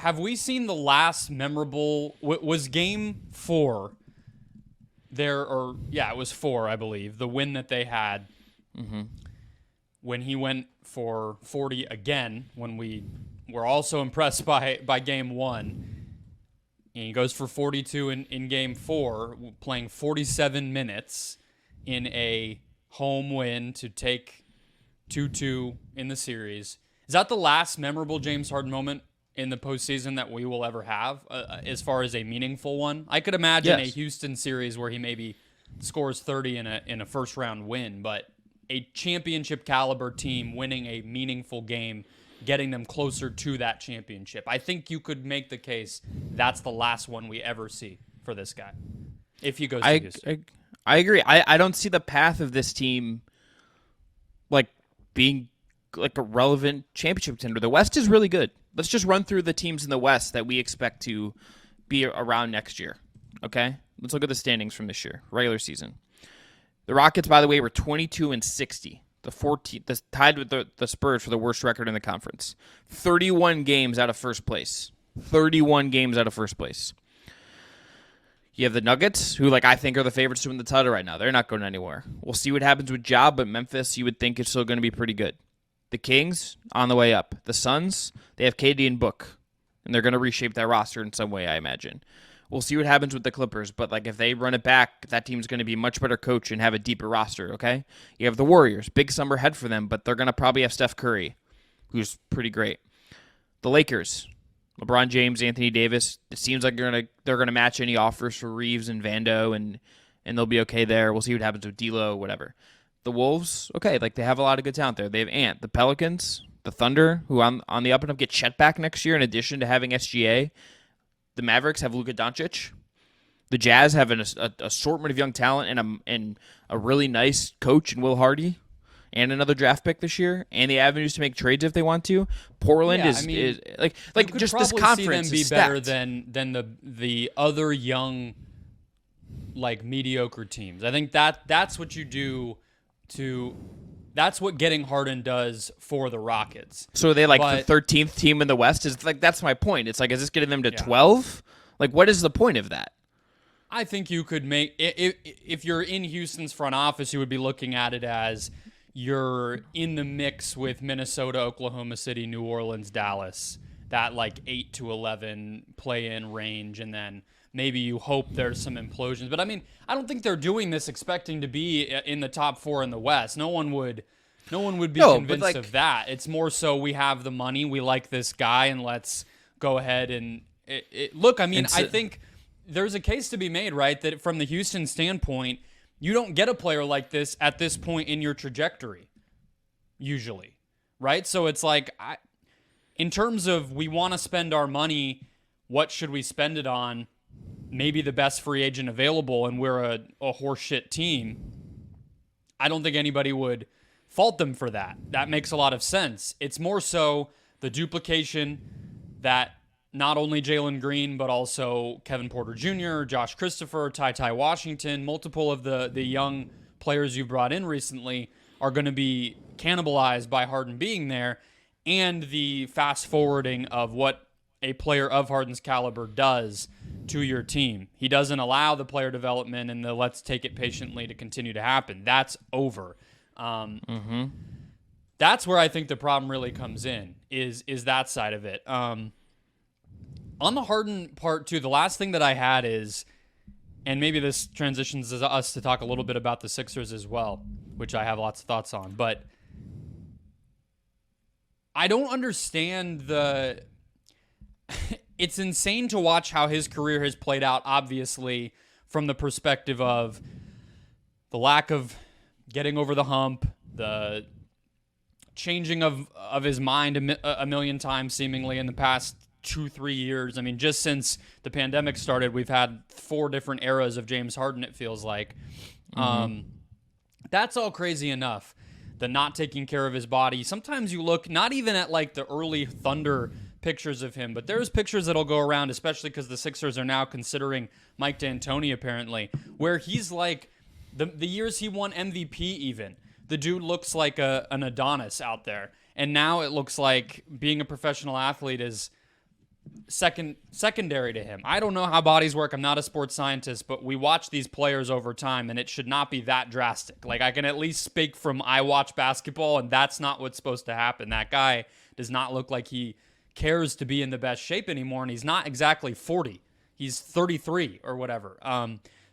have we seen the last memorable? Was Game 4 there? Or yeah, it was 4, I believe. The win that they had when he went for 40 again. When we were also impressed by Game 1, and he goes for 42 in Game 4, playing 47 minutes in a home win to take 2-2 in the series. Is that the last memorable James Harden moment in the postseason that we will ever have, as far as a meaningful one? I could imagine a Houston series where he maybe scores 30 in a first round win, but a championship caliber team winning a meaningful game, getting them closer to that championship. I think you could make the case that's the last one we ever see for this guy if he goes to Houston. I agree. I don't see the path of this team like being like a relevant championship contender. The West is really good. Let's just run through the teams in the West that we expect to be around next year. Okay? Let's look at the standings from this year, regular season. The Rockets, by the way, were 22-60. Tied with the Spurs for the worst record in the conference. 31 games out of first place. 31 games out of first place. You have the Nuggets, who I think are the favorites to win the title right now. They're not going anywhere. We'll see what happens with Ja, but Memphis, you would think, is still going to be pretty good. The Kings, on the way up. The Suns, they have KD and Book, and they're going to reshape that roster in some way, I imagine. We'll see what happens with the Clippers, but if they run it back, that team's going to be a much better coach and have a deeper roster, okay? You have the Warriors, big summer ahead for them, but they're going to probably have Steph Curry, who's pretty great. The Lakers, LeBron James, Anthony Davis, it seems like they're going to match any offers for Reeves and Vando, and they'll be okay there. We'll see what happens with D'Lo, whatever. The Wolves, okay, they have a lot of good talent there. They have Ant. The Pelicans, the Thunder, who on the up and up get Chet back next year in addition to having SGA. The Mavericks have Luka Doncic. The Jazz have an assortment of young talent and a really nice coach in Will Hardy, and another draft pick this year, and the avenues to make trades if they want to. Portland is just this conference see them be is better stacked. than the other young mediocre teams. I think that's what you do to. That's what getting Harden does for the Rockets. So are they the 13th team in the West? Is that's my point. It's is this getting them to 12? What is the point of that? I think you could make if you're in Houston's front office, you would be looking at it as you're in the mix with Minnesota, Oklahoma City, New Orleans, Dallas. That 8 to 11 play-in range, and then maybe you hope there's some implosions. But I don't think they're doing this expecting to be in the top 4 in the West. No one would be convinced of that. It's more so we have the money, we like this guy, and let's go ahead and look. I think there's a case to be made, right, that from the Houston standpoint, you don't get a player like this at this point in your trajectory, usually, right? So it's in terms of we want to spend our money, what should we spend it on? Maybe the best free agent available, and we're a horseshit team. I don't think anybody would fault them for that. That makes a lot of sense. It's more so the duplication that not only Jalen Green, but also Kevin Porter Jr., Josh Christopher, Ty Washington, multiple of the young players you brought in recently are going to be cannibalized by Harden being there, and the fast forwarding of what a player of Harden's caliber does to your team. He doesn't allow the player development and the let's take it patiently to continue to happen. That's over. That's where I think the problem really comes in, is that side of it. On the Harden part, too, the last thing that I had is, and maybe this transitions us to talk a little bit about the Sixers as well, which I have lots of thoughts on, but I don't understand it's insane to watch how his career has played out, obviously, from the perspective of the lack of getting over the hump, the changing of his mind a million times, seemingly, in the past 2-3 years. Just since the pandemic started, we've had 4 different eras of James Harden, it feels like. That's all crazy enough. The not taking care of his body. Sometimes you look not even at the early Thunder pictures of him, but there's pictures that'll go around, especially because the Sixers are now considering Mike D'Antoni, apparently, where he's the years he won MVP even. The dude looks like an Adonis out there. And now it looks like being a professional athlete is secondary to him. I don't know how bodies work. I'm not a sports scientist, but we watch these players over time, and it should not be that drastic. Like, I can at least speak from I watch basketball, and that's not what's supposed to happen. That guy does not look like he cares to be in the best shape anymore, and he's not exactly 40. He's 33 or whatever.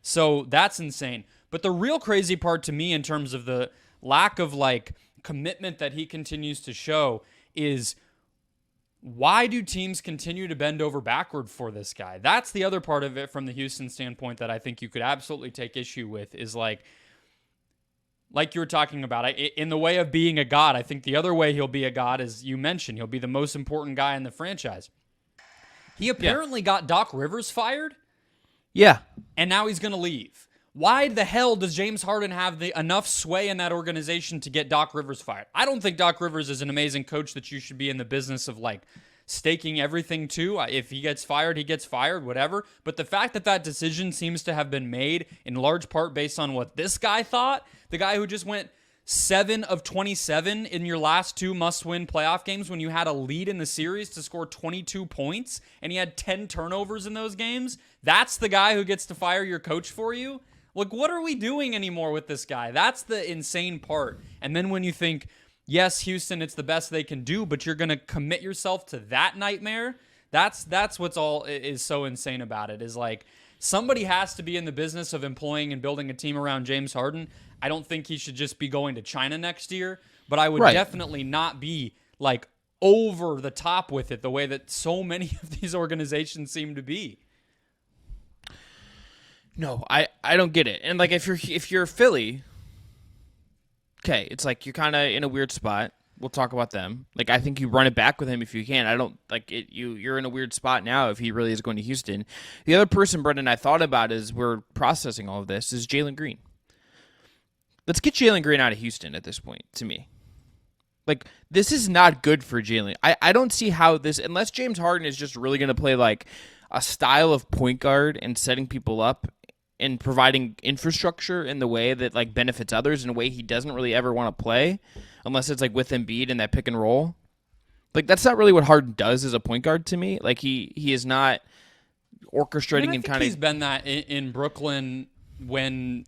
So that's insane. But the real crazy part to me in terms of the lack of like commitment that he continues to show is, why do teams continue to bend over backward for this guy? That's the other part of it from the Houston standpoint that I think you could absolutely take issue with, is like you were talking about, in the way of being a god, I think the other way he'll be a god is, you mentioned, he'll be the most important guy in the franchise. He apparently got Doc Rivers fired. Yeah. And now he's going to leave. Why the hell does James Harden have enough sway in that organization to get Doc Rivers fired? I don't think Doc Rivers is an amazing coach that you should be in the business of like staking everything to. If he gets fired, he gets fired, whatever. But the fact that that decision seems to have been made in large part based on what this guy thought, the guy who just went 7 of 27 in your last 2 must-win playoff games when you had a lead in the series to score 22 points, and he had 10 turnovers in those games, that's the guy who gets to fire your coach for you? Like, what are we doing anymore with this guy? That's the insane part. And then when you think, yes, Houston, it's the best they can do, but you're going to commit yourself to that nightmare, that's what's all is so insane about it, is like, somebody has to be in the business of employing and building a team around James Harden. I don't think he should just be going to China next year, but I would definitely not be like over the top with it the way that so many of these organizations seem to be. No, I don't get it. And like if you're Philly, okay, it's like you're kind of in a weird spot. We'll talk about them. Like, I think you run it back with him if you can. I don't like it. You're in a weird spot now if he really is going to Houston. The other person, Brendon, I thought about as we're processing all of this is Jalen Green. Let's get Jalen Green out of Houston at this point, to me. Like, this is not good for Jalen. I don't see how this, unless James Harden is just really going to play like a style of point guard and setting people up and providing infrastructure in the way that like benefits others in a way he doesn't really ever want to play, unless it's like with Embiid and that pick and roll. Like, that's not really what Harden does as a point guard to me. Like, he is not orchestrating and kind of. He's been that in Brooklyn when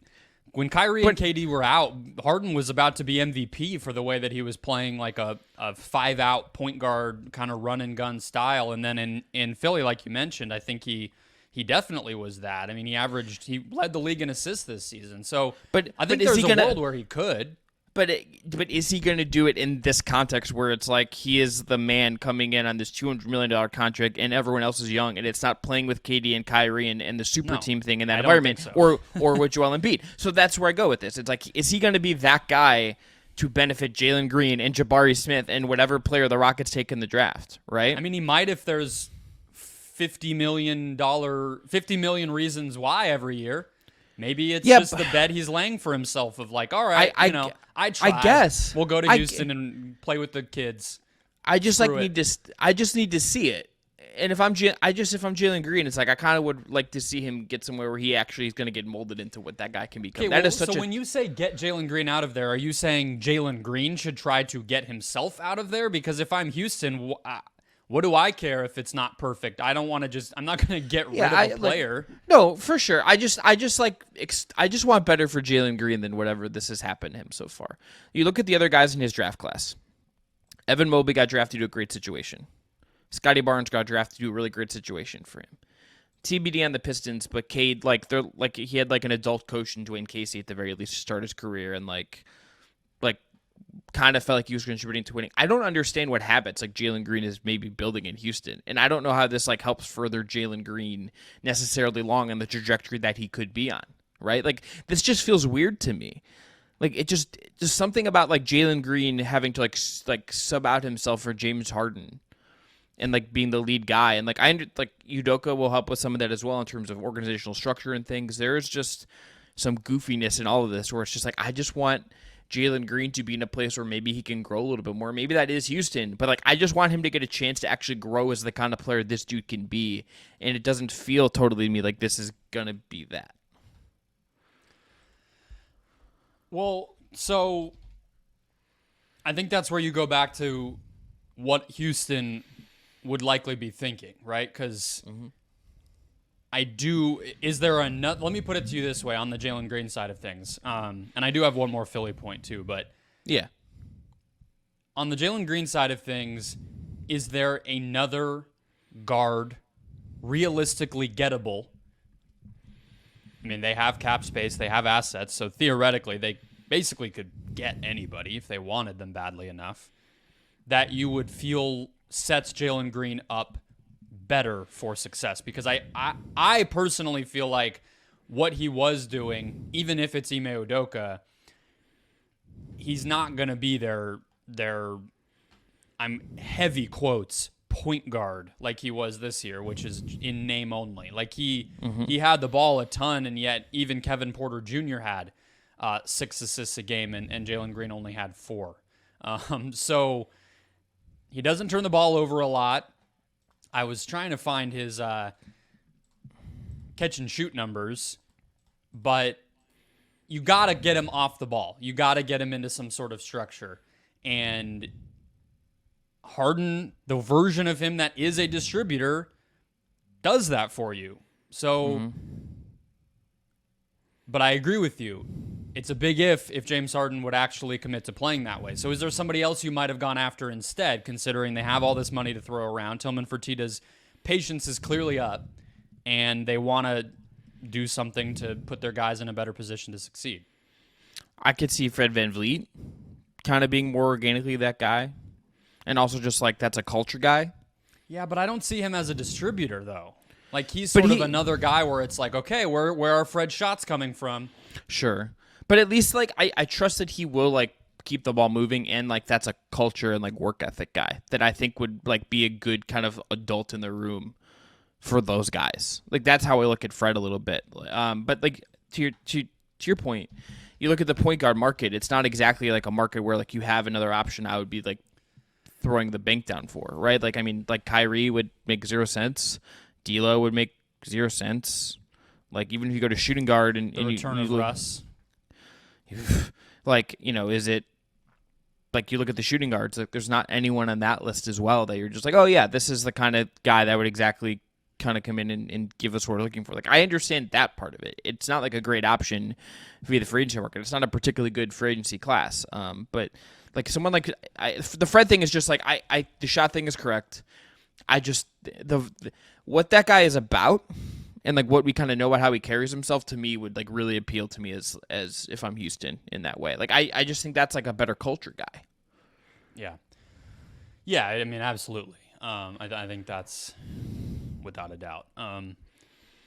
Kyrie and KD were out. Harden was about to be MVP for the way that he was playing like a 5-out point guard kind of run and gun style. And then in Philly, like you mentioned, I think he definitely was that. I mean, he led the league in assists this season. So I think there's a world where he could. But is he going to do it in this context where it's like he is the man coming in on this $200 million contract and everyone else is young and it's not playing with KD and Kyrie and the super team thing in that environment, so. or with Joel Embiid? So that's where I go with this. It's like, is he going to be that guy to benefit Jalen Green and Jabari Smith and whatever player the Rockets take in the draft, right? I mean, he might if there's $50 million reasons why every year. Maybe it's just the bet he's laying for himself of like, all right, I tried. I guess we'll go to Houston and play with the kids. I just need to see it. And if I'm Jalen Green, it's like I kind of would like to see him get somewhere where he actually is going to get molded into what that guy can become. Okay, so when you say get Jalen Green out of there, are you saying Jalen Green should try to get himself out of there? Because if I'm Houston, what do I care if it's not perfect? I don't want to I'm not going to get rid of a player. No, for sure. I just want better for Jalen Green than whatever this has happened to him so far. You look at the other guys in his draft class. Evan Mobley got drafted to a great situation. Scotty Barnes got drafted to a really great situation for him. TBD on the Pistons, but Cade, he had like an adult coach in Dwayne Casey at the very least to start his career, and like kind of felt like he was contributing to winning. I don't understand what habits like Jalen Green is maybe building in Houston, and I don't know how this like helps further Jalen Green necessarily long on the trajectory that he could be on. Right? Like, this just feels weird to me. Like, just something about like Jalen Green having to like sub out himself for James Harden and like being the lead guy, and like Udoka will help with some of that as well in terms of organizational structure and things. There's just some goofiness in all of this where it's just like, I just want Jalen Green to be in a place where maybe he can grow a little bit more. Maybe that is Houston, but like, I just want him to get a chance to actually grow as the kind of player this dude can be, and it doesn't feel totally to me like this is gonna be that. Well, so I think that's where you go back to what Houston would likely be thinking, right? Because is there another, let me put it to you this way on the Jalen Green side of things. And I do have one more Philly point too, but Yeah. on the Jalen Green side of things, is there another guard realistically gettable? I mean, they have cap space, they have assets, so theoretically they basically could get anybody if they wanted them badly enough, that you would feel sets Jalen Green up better for success. Because I personally feel like what he was doing, even if it's Ime Udoka, he's not going to be their I'm heavy quotes point guard like he was this year, which is in name only. Like he had the ball a ton, and yet even Kevin Porter Jr. had 6 assists a game, and Jalen Green only had 4. So he doesn't turn the ball over a lot. I was trying to find his catch and shoot numbers, but you got to get him off the ball. You got to get him into some sort of structure. And Harden, the version of him that is a distributor, does that for you. So, but I agree with you. It's a big if James Harden would actually commit to playing that way. So is there somebody else you might have gone after instead, considering they have all this money to throw around? Tillman Fertitta's patience is clearly up, and they want to do something to put their guys in a better position to succeed. I could see Fred VanVleet kind of being more organically that guy, and also just like that's a culture guy. Yeah, but I don't see him as a distributor, though. Like, he's sort of another guy where it's like, okay, where are Fred's shots coming from? Sure. But at least, like, I trust that he will, like, keep the ball moving, and, like, that's a culture and, like, work ethic guy that I think would, like, be a good kind of adult in the room for those guys. Like, that's how I look at Fred a little bit. But, like, to your point, you look at the point guard market, it's not exactly, like, a market where, like, you have another option I would be, like, throwing the bank down for, right? Like, I mean, like, Kyrie would make 0 cents. D'Lo would make 0 cents. Like, even if you go to shooting guard and the return of Russ. Like, you know, is it like you look at the shooting guards, like there's not anyone on that list as well that you're just like, oh yeah, this is the kind of guy that would exactly kind of come in and give us what we're looking for. Like, I understand that part of it. It's not like a great option via the free agency market. It's not a particularly good free agency class. But like someone like the Fred thing is just like the shot thing is correct. I just what that guy is about. And like what we kind of know about how he carries himself, to me would like really appeal to me as if I'm Houston in that way. Like I just think that's like a better culture guy. Yeah. I mean, absolutely. I think that's without a doubt.